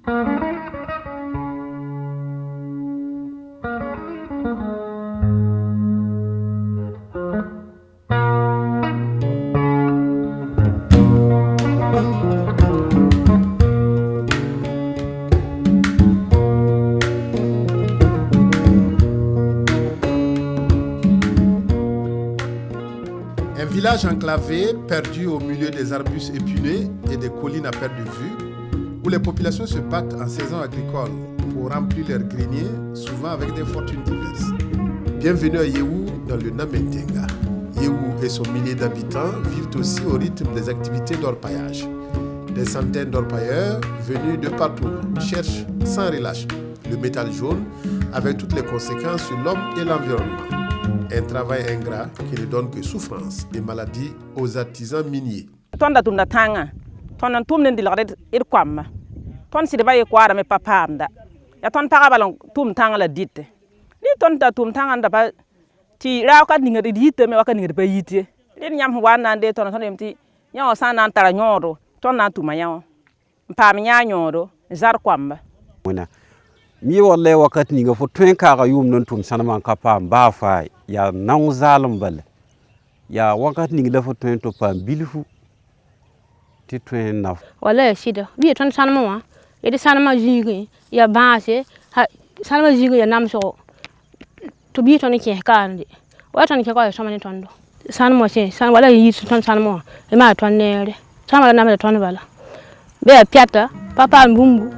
Un village enclavé, perdu au milieu des arbustes épineux et des collines à perte de vue, où les populations se battent en saison agricole pour remplir leurs greniers, souvent avec des fortunes diverses. Bienvenue à Yéhou, dans le Namentenga. Yéhou et son millier d'habitants vivent aussi au rythme des activités d'orpaillage. Des centaines d'orpailleurs venus de partout cherchent sans relâche le métal jaune avec toutes les conséquences sur l'homme et l'environnement. Un travail ingrat qui ne donne que souffrance et maladie aux artisans miniers. Tonda tunda tanga, tonda tum nen dilare ir kwamma. Ton si de baye kwara me papamda. Ya ton paga balon tum tanga la ditte. Ni ton ta tum tanga nda ba ti ra ka ninga ditte me waka ninga ba yitte. Len nyam wana nde ton ton mti nyaw sa nan tara nyoro, ton na tuma yaw. Mpam nya nyoro, zar kwamba. Mona mi walle wakati ninga fo twen kaga yum non tum sanama kapa ba fa ya nan zalim bal ya wakati ninga fo twen to pa bilfu ti twen naf wala shida bi ton sanama wa edi sanama jigi ya baase sanama jigi ya namso to bi ton ke kande wa ton ke ko so mani tondo sanama che san wala yi ton sanama e ma ton nere sanama na ma ton bala be piata papa mbumbu.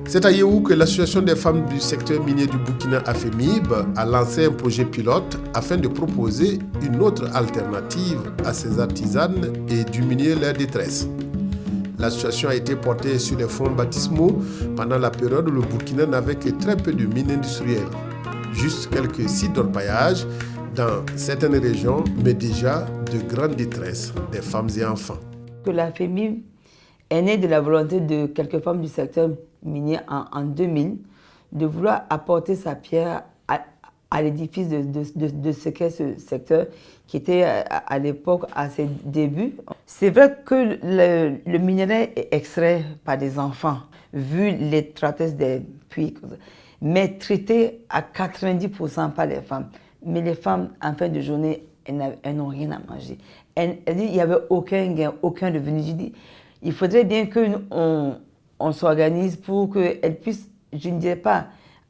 C'est à Yéhou que l'association des femmes du secteur minier du Burkina AFEMIB a lancé un projet pilote afin de proposer une autre alternative à ces artisanes et diminuer leur détresse. L'association a été portée sur les fonds baptismaux pendant la période où le Burkina n'avait que très peu de mines industrielles. Juste quelques sites d'orpaillage dans certaines régions, mais déjà de grande détresse des femmes et enfants. Que la FEMIB est née de la volonté de quelques femmes du secteur minier en 2000 de vouloir apporter sa pierre à l'édifice de ce qu'est ce secteur qui était à l'époque à ses débuts. C'est vrai que le minerai est extrait par des enfants, vu les tristesses des puits, mais traité à 90% par les femmes. Mais les femmes, en fin de journée, elles n'ont rien à manger. Elles disent qu'il n'y avait aucun gain, aucun revenu. Je dis, il faudrait bien qu'on s'organise pour qu'elles puissent, je ne dirais pas,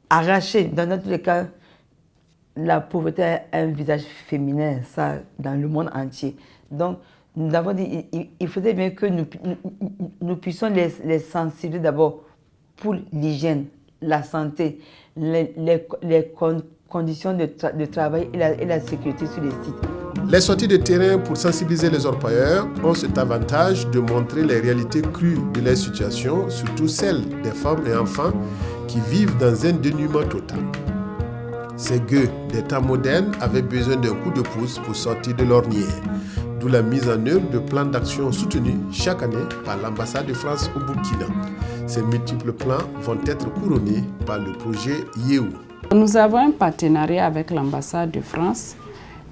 arracher, dans tous les cas, la pauvreté a un visage féminin, ça, dans le monde entier. Donc, nous avons dit, il faudrait bien que nous puissions les sensibiliser d'abord pour l'hygiène, la santé, les conditions de travail et la sécurité sur les sites. Les sorties de terrain pour sensibiliser les orpailleurs ont cet avantage de montrer les réalités crues de leur situation, surtout celles des femmes et enfants qui vivent dans un dénuement total. Ces gueux des temps modernes avaient besoin d'un coup de pouce pour sortir de l'ornière, d'où la mise en œuvre de plans d'action soutenus chaque année par l'ambassade de France au Burkina. Ces multiples plans vont être couronnés par le projet Yéhou. Nous avons un partenariat avec l'ambassade de France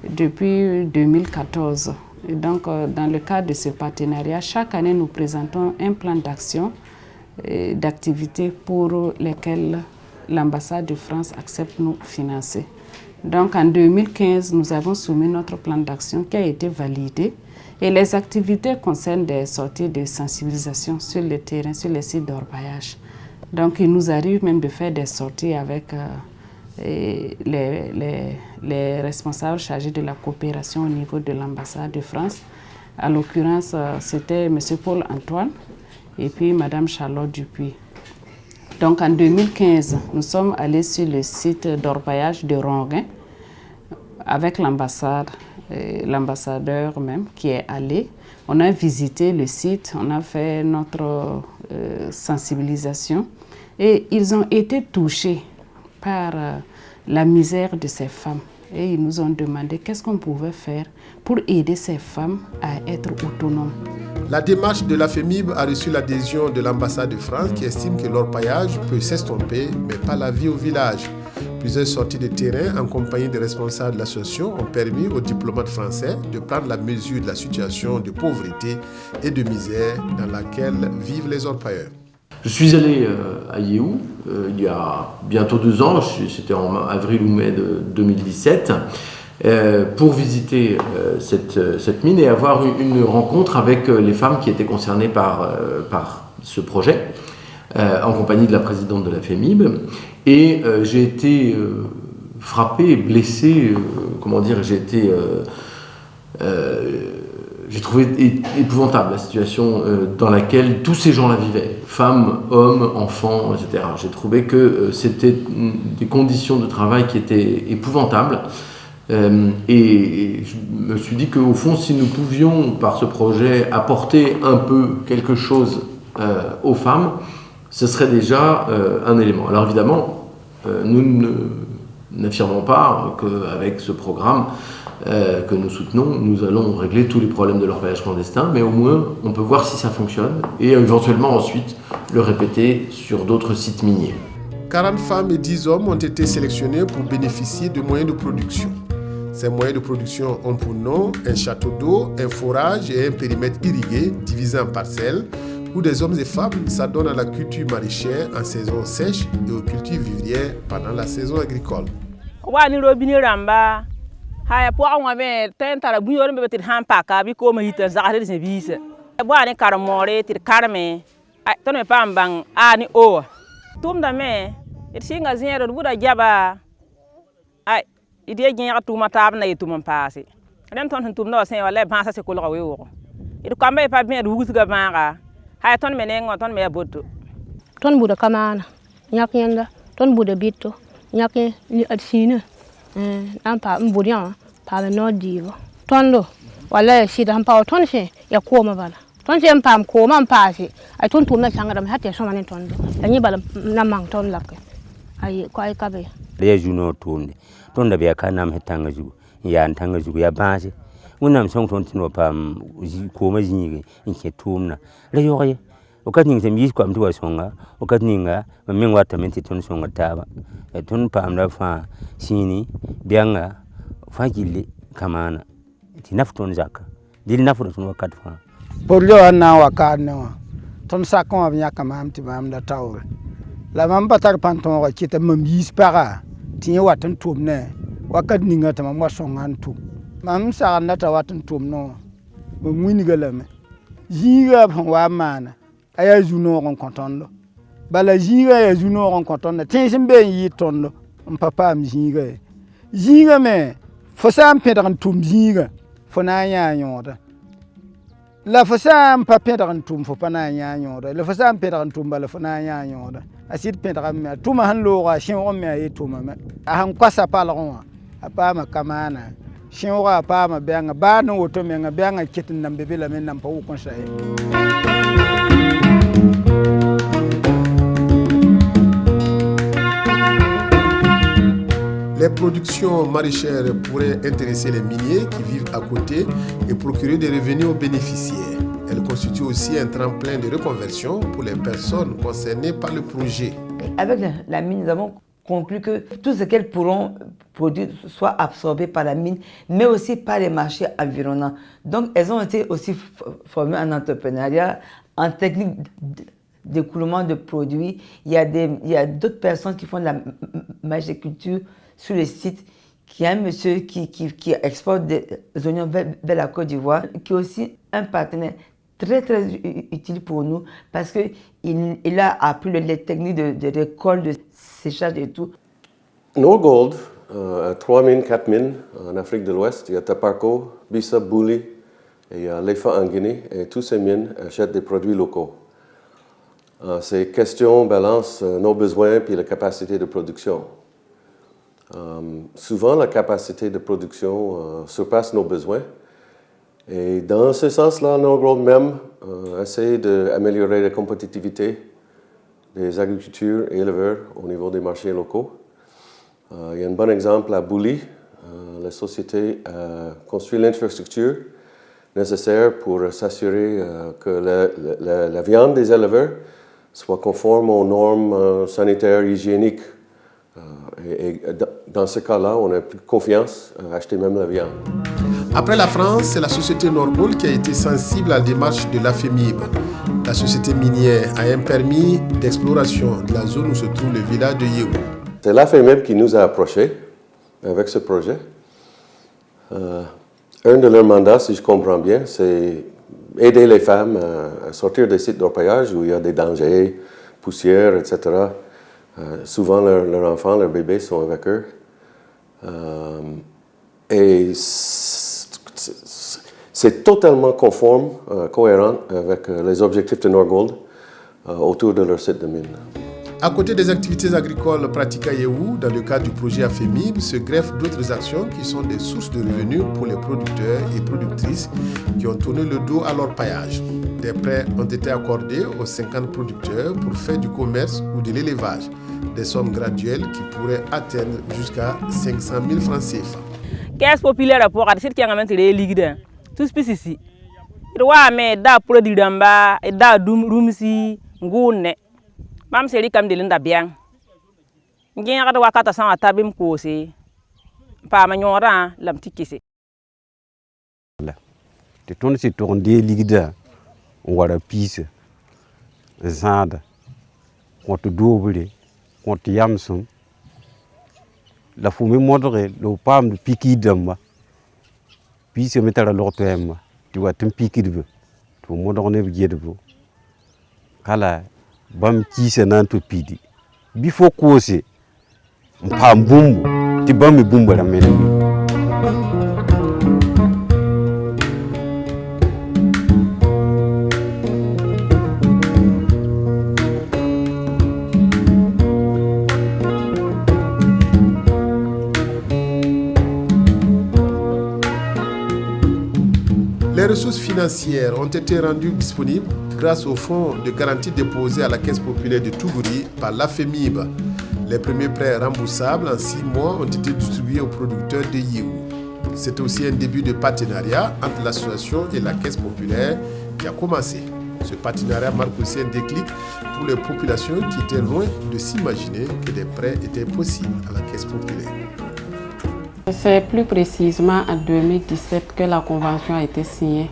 depuis 2014. Et donc, dans le cadre de ce partenariat, chaque année, nous présentons un plan d'action et d'activités pour lesquelles l'ambassade de France accepte nous financer. Donc, en 2015, nous avons soumis notre plan d'action qui a été validé. Et les activités concernent des sorties de sensibilisation sur le terrain, sur les sites d'orpaillage. Donc, il nous arrive même de faire des sorties avec les responsables chargés de la coopération au niveau de l'ambassade de France. À l'occurrence, c'était M. Paul Antoine et puis Mme Charlotte Dupuis. Donc en 2015, nous sommes allés sur le site d'orpaillage de Ronguin avec l'ambassade, l'ambassadeur même qui est allé. On a visité le site, on a fait notre sensibilisation et ils ont été touchés par la misère de ces femmes. Et ils nous ont demandé qu'est-ce qu'on pouvait faire pour aider ces femmes à être autonomes. La démarche de la FEMIB a reçu l'adhésion de l'ambassade de France qui estime que l'orpaillage peut s'estomper, mais pas la vie au village. Plusieurs sorties de terrain en compagnie des responsables de l'association ont permis aux diplomates français de prendre la mesure de la situation de pauvreté et de misère dans laquelle vivent les orpailleurs. Je suis allé à Yeehou il y a bientôt 2 ans, c'était en avril ou mai de 2017, pour visiter cette mine et avoir une rencontre avec les femmes qui étaient concernées par ce projet, en compagnie de la présidente de la FEMIB. Et j'ai été frappé, blessé, j'ai trouvé épouvantable la situation dans laquelle tous ces gens-là vivaient, femmes, hommes, enfants, etc. J'ai trouvé que c'était des conditions de travail qui étaient épouvantables. Et je me suis dit qu'au fond, si nous pouvions, par ce projet, apporter un peu quelque chose aux femmes, ce serait déjà un élément. Alors évidemment, nous n'affirmons pas qu'avec ce programme que nous soutenons, nous allons régler tous les problèmes de l'orpaillage clandestin, mais au moins on peut voir si ça fonctionne et éventuellement ensuite le répéter sur d'autres sites miniers. 40 femmes et 10 hommes ont été sélectionnés pour bénéficier de moyens de production. Ces moyens de production ont pour nom un château d'eau, un forage et un périmètre irrigué divisé en parcelles où des hommes et femmes s'adonnent à la culture maraîchère en saison sèche et aux cultures vivrières pendant la saison agricole. Haya po an wabe tentara bunyor be tir han paka bi ko ma hita zakare se bisa bo ani karmore tir karme ton me pam bang ani o tum da me it singa zero buda jaba ai ide gnya tu matab na yitum pasi ren ton tum no sen wala bansa se ko lo we wo it kwambe pa be rugus ga banga haya ton me ne ton me botu ton buda kamana nyak yenda ton buda bitto nyak ni adsina pa mburian pa no divo tondo wala shida pa ton she ya koma bala ton she pam koma pasi ai ton tumna changa dam hatte so manen tondo ani bala na mang ton lakke ai ko ai kabe le juno tonde tonda be kanam hetanga jugo ya ntanga jugo ya base wonam song ton tino pam koma jingi inke tumna le yoye okati se mi ko am tuwa songa okati ninga mengwa tamenti ton songa taba ton pam da fa sini bianga fagili kamana ti nafton zaka dil nafton ton wakat fa porlo na wakat no ton sakon abnya kamam ti mam da tawul la mam patar panton ko kita mam yispara ti watan tumne wakat ninga tam mo songan tu mam sa na ta watan tumno mo mwini galame jiga wa mana aya juno kon kontondo bala jiga ya juno kon kontondo tin be yi tondo papa am jiga me fo sam pedan tum jiga fo na nya nyoda la fo sam pa pedan tum fo pa na nya nyoda la fo sam pedan tum bala fo na nya nyoda asit pedan me tuma han lo ga shin o me ay tuma me a han kwasa pala gon apa ma kamana shin o ga pa ma benga ba no to me nga benga kitin nam bebela men nam pa u kon sai. Les productions maraîchères pourraient intéresser les miniers qui vivent à côté et procurer des revenus aux bénéficiaires. Elles constituent aussi un tremplin de reconversion pour les personnes concernées par le projet. Avec la mine, nous avons conclu que tout ce qu'elles pourront produire soit absorbé par la mine, mais aussi par les marchés environnants. Donc, elles ont été aussi formées en entrepreneuriat, en technique d'écoulement de produits. Il y a d'autres personnes qui font de la maraîchère sur le site, qui a un monsieur qui exporte des oignons vers la Côte d'Ivoire, qui est aussi un partenaire très utile pour nous parce qu'il a appris les techniques de récolte, de séchage et tout. Norgold a 3 mines, 4 mines en Afrique de l'Ouest. Il y a Taparco, Bissap, Bouli et Lefa en Guinée. Et tous ces mines achètent des produits locaux. Ces questions balancent nos besoins et la capacité de production. Souvent, la capacité de production surpasse nos besoins. Et dans ce sens-là, Norgold même essaie d'améliorer la compétitivité des agriculteurs et éleveurs au niveau des marchés locaux. Il y a un bon exemple à Bouli. La société a construit l'infrastructure nécessaire pour s'assurer que la viande des éleveurs soit conforme aux normes sanitaires et hygiéniques. Et dans ce cas-là, on a plus confiance à acheter même la viande. Après la France, c'est la société Norgold qui a été sensible à la démarche de l'AFEMIB. La société minière a un permis d'exploration de la zone où se trouve le village de Yéhou. C'est l'AFEMIB qui nous a approchés avec ce projet. Un de leurs mandats, si je comprends bien, c'est aider les femmes à sortir des sites d'orpaillage où il y a des dangers, poussière, etc. Souvent, leurs enfants, leurs bébés sont avec eux. Et c'est totalement conforme, cohérent avec les objectifs de Norgold autour de leur site de mine. À côté des activités agricoles pratiquées à Yéhou, dans le cadre du projet AFEMIB, se greffent d'autres actions qui sont des sources de revenus pour les producteurs et productrices qui ont tourné le dos à l'orpaillage. Des prêts ont été accordés aux 50 producteurs pour faire du commerce ou de l'élevage. Des sommes graduelles qui pourraient atteindre jusqu'à 500 000 francs CFA. Caisse populaire pour arrêter qui a même les ligues. Tout spécifique. Il y a mais da produit d'amba et da rumsi ngune. Mam seri kam de linda bien. Ngien ga wakata san atabim ko se. Pa ma nyora lam tikise. Te ton si ton de ligda on wara pise. Zanda. Contre double, contre yamson. La fumée modérée, le pam de piqui d'amba. Puis se mettre à l'autre emma. Tu vois, tu piqui de vous. Tu modéré de vous. Kala. Bam kise nan to pidi bifo kose mpam bumbu ti bam bumbu la mena. Les ressources financières ont été rendues disponibles grâce au fonds de garantie déposé à la Caisse populaire de Tougouri par l'AFEMIB. Les premiers prêts remboursables en 6 mois ont été distribués aux producteurs de Yéhou. C'est aussi un début de partenariat entre l'association et la Caisse populaire qui a commencé. Ce partenariat marque aussi un déclic pour les populations qui étaient loin de s'imaginer que des prêts étaient possibles à la Caisse populaire. C'est plus précisément en 2017 que la convention a été signée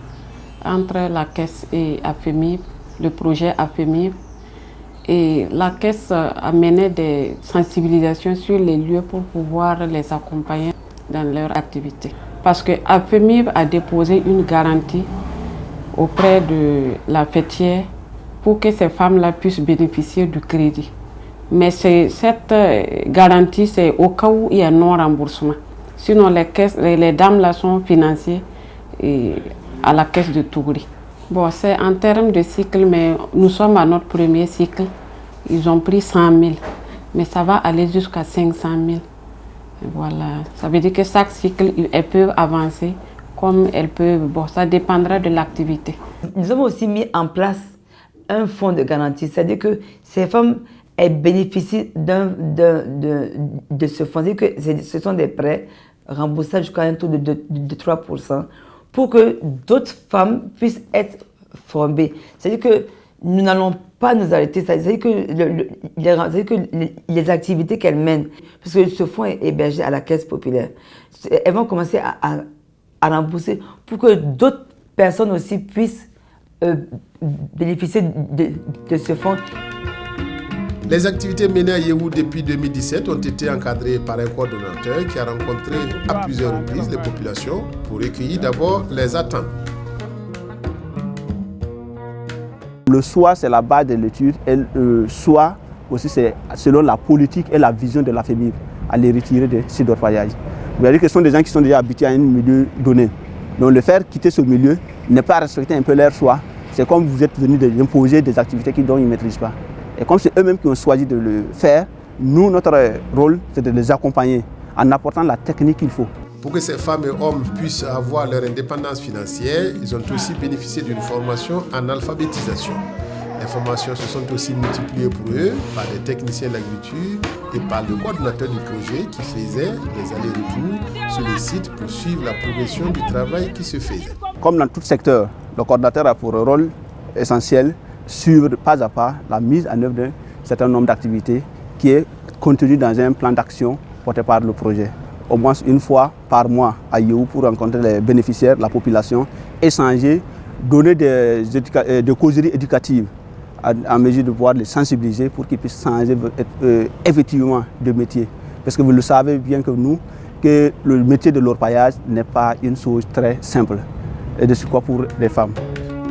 entre la Caisse et AFEMIB, le projet AFEMIB. Et la Caisse a mené des sensibilisations sur les lieux pour pouvoir les accompagner dans leur activité. Parce que AFEMIB a déposé une garantie auprès de la fêtière pour que ces femmes-là puissent bénéficier du crédit. Mais cette garantie, c'est au cas où il y a non-remboursement. Sinon, les dames-là sont financées à la Caisse de Tougouri. Bon, c'est en termes de cycle, mais nous sommes à notre premier cycle. Ils ont pris 100 000, mais ça va aller jusqu'à 500 000. Voilà, ça veut dire que chaque cycle, elles peuvent avancer comme elles peuvent. Bon, ça dépendra de l'activité. Nous avons aussi mis en place un fonds de garantie, c'est-à-dire que ces femmes, elles bénéficient de ce fonds. C'est-à-dire que ce sont des prêts remboursables jusqu'à un taux de 3% pour que d'autres femmes puissent être formées. C'est-à-dire que nous n'allons pas nous arrêter. C'est-à-dire que les activités qu'elles mènent, parce que ce fonds est hébergé à la Caisse populaire, elles vont commencer à rembourser pour que d'autres personnes aussi puissent bénéficier de ce fonds. Les activités menées à Yéhou depuis 2017 ont été encadrées par un coordonnateur qui a rencontré à plusieurs reprises les populations pour recueillir d'abord les attentes. Le SOA, c'est la base de l'étude, et le SOA aussi, c'est selon la politique et la vision de la FEMIB, à les retirer de ces d'orpaillage. Vous voyez que ce sont des gens qui sont déjà habitués à un milieu donné. Donc le faire quitter ce milieu, ne pas respecter un peu leur choix, c'est comme vous êtes venu d'imposer des activités dont ils ne maîtrisent pas. Et comme c'est eux-mêmes qui ont choisi de le faire, nous, notre rôle, c'est de les accompagner en apportant la technique qu'il faut. Pour que ces femmes et hommes puissent avoir leur indépendance financière, ils ont aussi bénéficié d'une formation en alphabétisation. Les formations se sont aussi multipliées pour eux par des techniciens de l'agriculture et par le coordinateur du projet qui faisait les allers-retours sur le site pour suivre la progression du travail qui se faisait. Comme dans tout secteur, le coordinateur a pour rôle essentiel suivre pas à pas la mise en œuvre d'un certain nombre d'activités qui est contenu dans un plan d'action porté par le projet. au moins une fois par mois à Yéhou pour rencontrer les bénéficiaires, la population, échanger, donner des causeries éducatives en mesure de pouvoir les sensibiliser pour qu'ils puissent changer effectivement de métier. Parce que vous le savez bien que nous, que le métier de l'orpaillage n'est pas une chose très simple, et de ce quoi pour les femmes.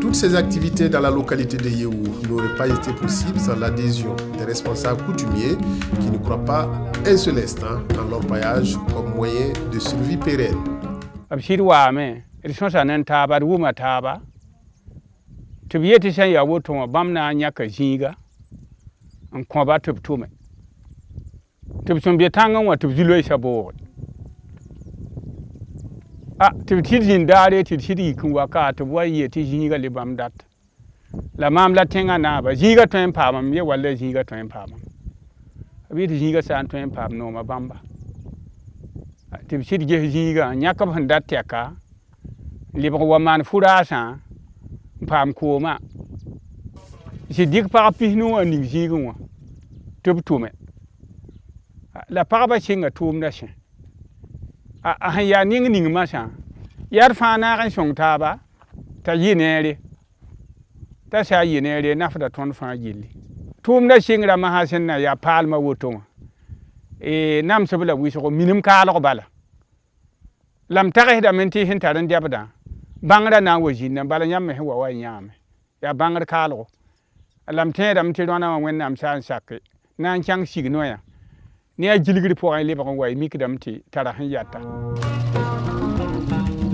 Toutes ces activités dans la localité de Yéhou n'auraient pas été possibles sans l'adhésion des responsables coutumiers qui ne croient pas un seul instant en l'orpaillage comme moyen de survie pérenne. Ah, tu t'y d'arrêt, tu t'y kunwaka, tu vois, y est jiga les bamdat. La mam la tenga naba, jiga twin pam, ye wale jiga twin pam. A bit jiga san twin pam no ma bamba. Tu t'y jiga, nyakab handat teka, libre woman furasa, pam koma. J'ai dit que par pino un jiga, tub to me. La parba chinga tum nation. Ah ya ning masa yar fana kan song taba ta yinere ta sha yinere na fada ton fa gilli tum da singra ma hasen na ya palma woto nam sabla wiso minim kala ko bala lam tare da menti hin taran diabda bangra na waji na bala nyam he wa nyame ya bangra kala lam te da mti rona wa wen nam san sakke nan chang signo ya Le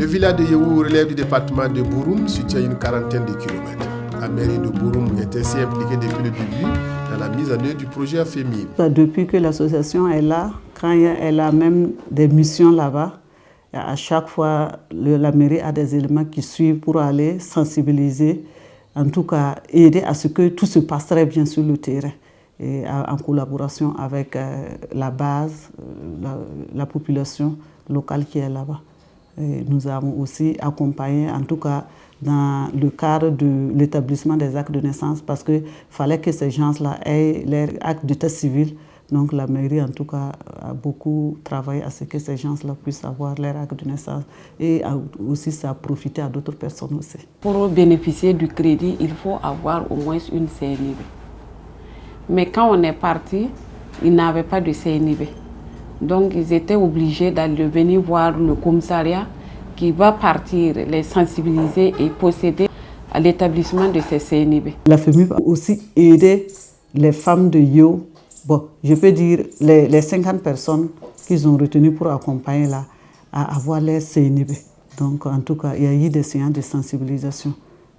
village de Yéhou relève du département de Bouroum, situé à une quarantaine de kilomètres. La mairie de Bouroum est ainsi impliquée depuis le début dans la mise en œuvre du projet AFEMIB. Depuis que l'association est là, quand elle a même des missions là-bas, à chaque fois la mairie a des éléments qui suivent pour aller sensibiliser, en tout cas aider à ce que tout se passe très bien sur le terrain. Et en collaboration avec la base, la population locale qui est là-bas. Nous avons aussi accompagné, en tout cas dans le cadre de l'établissement des actes de naissance, parce qu'il fallait que ces gens-là aient leur acte d'état civil. Donc la mairie, en tout cas, a beaucoup travaillé à ce que ces gens-là puissent avoir leur acte de naissance. Et aussi, ça a profité à d'autres personnes aussi. Pour bénéficier du crédit, il faut avoir au moins une CNIB. Mais quand on est parti, ils n'avaient pas de CNIB. Donc ils étaient obligés d'aller venir voir le commissariat qui va partir, les sensibiliser et procéder à l'établissement de ces CNIB. La FEMIB a aussi aidé les femmes de Yéhou, bon, je peux dire les 50 personnes qu'ils ont retenues pour accompagner là, à avoir les CNIB. Donc en tout cas, il y a eu des séances de sensibilisation.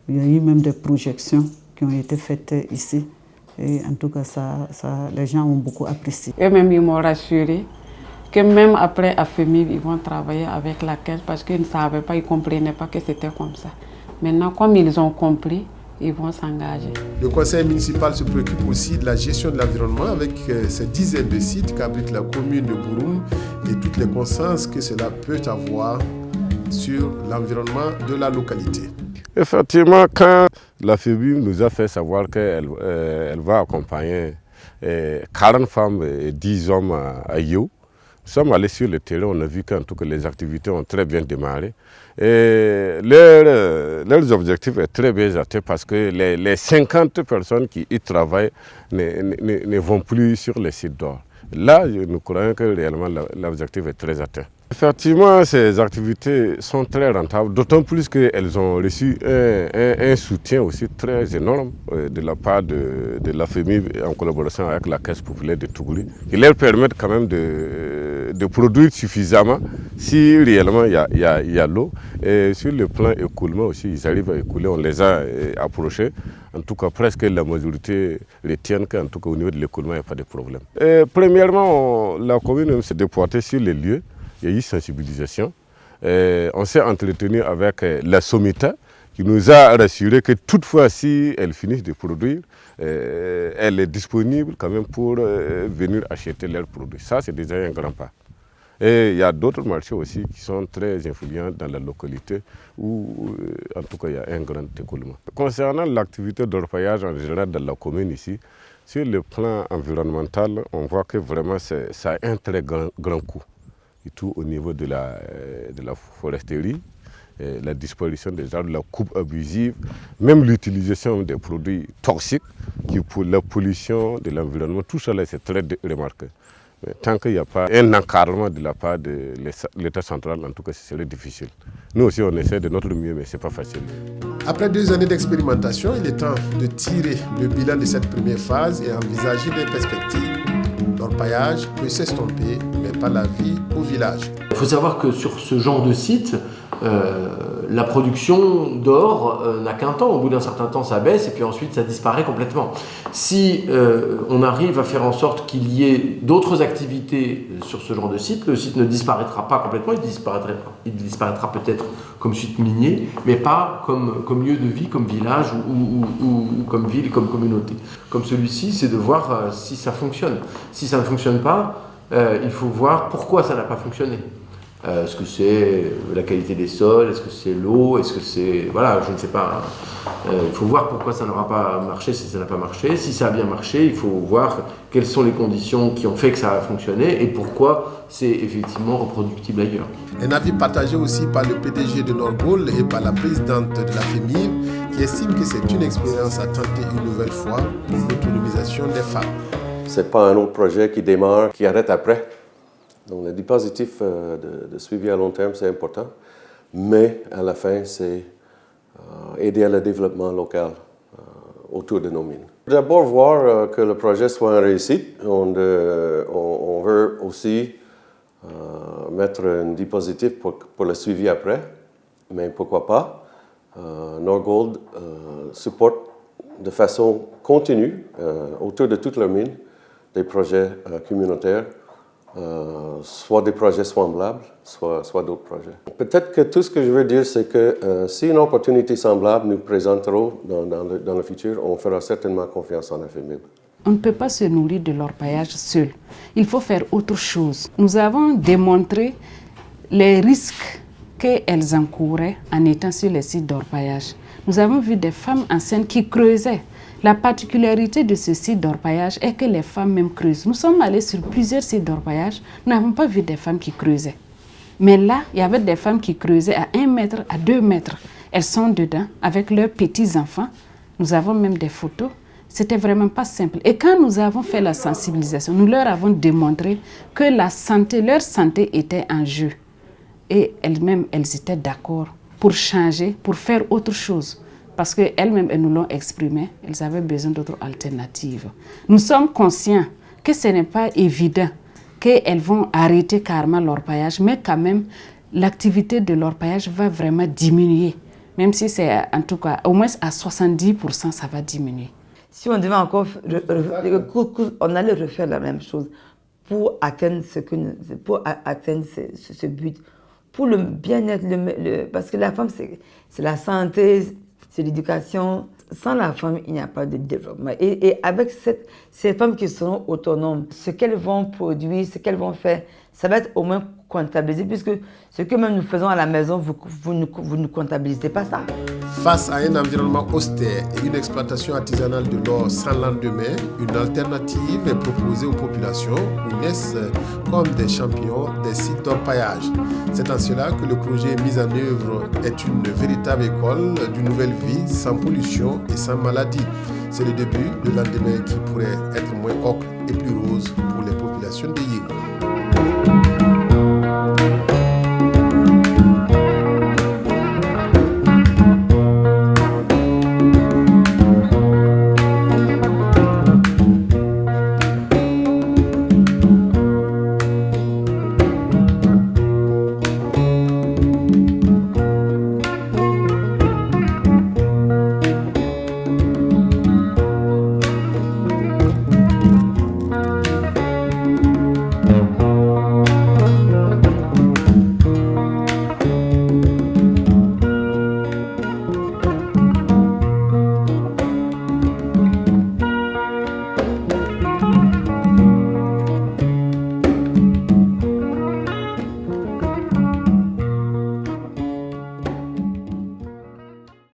Il y a eu même des projections qui ont été faites ici. Et en tout cas, les gens ont beaucoup apprécié. Eux-mêmes, ils m'ont rassuré que même après AFEMIB, ils vont travailler avec la caisse parce qu'ils ne savaient pas, ils ne comprenaient pas que c'était comme ça. Maintenant, comme ils ont compris, ils vont s'engager. Le conseil municipal se préoccupe aussi de la gestion de l'environnement avec ces dizaines de sites qu'abrite la commune de Bouroum et toutes les conséquences que cela peut avoir sur l'environnement de la localité. Effectivement, quand la FEMIB nous a fait savoir qu'elle va accompagner 40 femmes et 10 hommes à Yéhou, nous sommes allés sur le terrain, on a vu qu'en tout cas les activités ont très bien démarré. Et leurs objectifs sont très bien atteints parce que les 50 personnes qui y travaillent ne vont plus sur les sites d'or. Là, nous croyons que réellement l'objectif est très atteint. Effectivement, ces activités sont très rentables, d'autant plus qu'elles ont reçu un soutien aussi très énorme de la part de la FEMIB en collaboration avec la Caisse populaire de Tougouli, qui leur permettent quand même de produire suffisamment si réellement il y a l'eau. Et sur le plan écoulement aussi, ils arrivent à écouler, on les a approchés. En tout cas, presque la majorité retiennent qu'en tout cas au niveau de l'écoulement, il n'y a pas de problème. Premièrement, la commune s'est déportée sur les lieux. Il y a eu sensibilisation. On s'est entretenu avec la Somita qui nous a rassuré que toutefois, si elles finissent de produire, elle est disponible quand même pour venir acheter leurs produits. Ça, c'est déjà un grand pas. Et il y a d'autres marchés aussi qui sont très influents dans la localité où, en tout cas, il y a un grand écoulement. Concernant l'activité d'orpaillage en général dans la commune ici, sur le plan environnemental, on voit que vraiment ça a un très grand coût. et tout au niveau de la foresterie, la disparition des arbres, la coupe abusive, même l'utilisation des produits toxiques qui pour la pollution de l'environnement, tout ça c'est très remarqué. Mais tant qu'il n'y a pas un encadrement de la part de l'État central, en tout cas, ce serait difficile. Nous aussi, on essaie de notre mieux, mais ce n'est pas facile. Après 2 années d'expérimentation, il est temps de tirer le bilan de cette première phase et envisager des perspectives. L'orpaillage peut s'estomper, mais pas la vie au village. Il faut savoir que sur ce genre de site, la production d'or n'a qu'un temps. Au bout d'un certain temps, ça baisse et puis ensuite, ça disparaît complètement. Si on arrive à faire en sorte qu'il y ait d'autres activités sur ce genre de site, le site ne disparaîtra pas complètement, il disparaîtra peut-être comme site minier, mais pas comme lieu de vie, comme village ou comme ville, comme communauté. Comme celui-ci, c'est de voir si ça fonctionne. Si ça ne fonctionne pas, il faut voir pourquoi ça n'a pas fonctionné. Est-ce que c'est la qualité des sols? Est-ce que c'est l'eau? Est-ce que c'est... Voilà, je ne sais pas. Il faut voir pourquoi ça n'aura pas marché, si ça n'a pas marché. Si ça a bien marché, il faut voir quelles sont les conditions qui ont fait que ça a fonctionné et pourquoi c'est effectivement reproductible ailleurs. Un avis partagé aussi par le PDG de Norgold et par la présidente de la FEMIR qui estime que c'est une expérience à tenter une nouvelle fois pour l'autonomisation des femmes. Ce n'est pas un autre projet qui démarre, qui arrête après. Donc, le dispositif de suivi à long terme, c'est important, mais à la fin, c'est aider à le développement local autour de nos mines. D'abord, voir que le projet soit une réussite. On veut aussi mettre un dispositif pour le suivi après, mais pourquoi pas. Norgold supporte de façon continue, autour de toutes leurs mines, des projets communautaires. Soit des projets semblables, soit d'autres projets. Peut-être que tout ce que je veux dire, c'est que si une opportunité semblable nous présentera dans le futur, on fera certainement confiance en la FEMIR. On ne peut pas se nourrir de l'orpaillage seul. Il faut faire autre chose. Nous avons démontré les risques qu'elles encouraient en étant sur les sites d'orpaillage. Nous avons vu des femmes enceintes qui creusaient. La particularité de ce site d'orpaillage est que les femmes même creusent. Nous sommes allés sur plusieurs sites d'orpaillage, nous n'avons pas vu des femmes qui creusaient. Mais là, il y avait des femmes qui creusaient à 1 mètre, à 2 mètres. Elles sont dedans avec leurs petits-enfants. Nous avons même des photos. C'était vraiment pas simple. Et quand nous avons fait la sensibilisation, nous leur avons démontré que la santé, leur santé était en jeu. Et elles-mêmes, elles étaient d'accord pour changer, pour faire autre chose. Parce qu'elles-mêmes, elles nous l'ont exprimé, elles avaient besoin d'autres alternatives. Nous sommes conscients que ce n'est pas évident qu'elles vont arrêter carrément l'orpaillage, mais quand même, l'activité de l'orpaillage va vraiment diminuer. Même si c'est, en tout cas, au moins à 70%, ça va diminuer. Si on devait encore, on allait refaire la même chose pour atteindre ce but, pour le bien-être, parce que la femme, c'est la santé, c'est l'éducation. Sans la femme, il n'y a pas de développement. Et avec ces femmes qui seront autonomes, ce qu'elles vont produire, ce qu'elles vont faire, ça va être au moins comptabilisé, puisque ce que même nous faisons à la maison, vous ne comptabilisez pas ça. Face à un environnement austère et une exploitation artisanale de l'or sans lendemain, une alternative est proposée aux populations où naissent comme des champions des sites d'orpaillage. C'est en cela que le projet mis en œuvre est une véritable école d'une nouvelle vie sans pollution et sans maladie. C'est le début de lendemain qui pourrait être moins ocre et plus rose pour les populations de Yégo.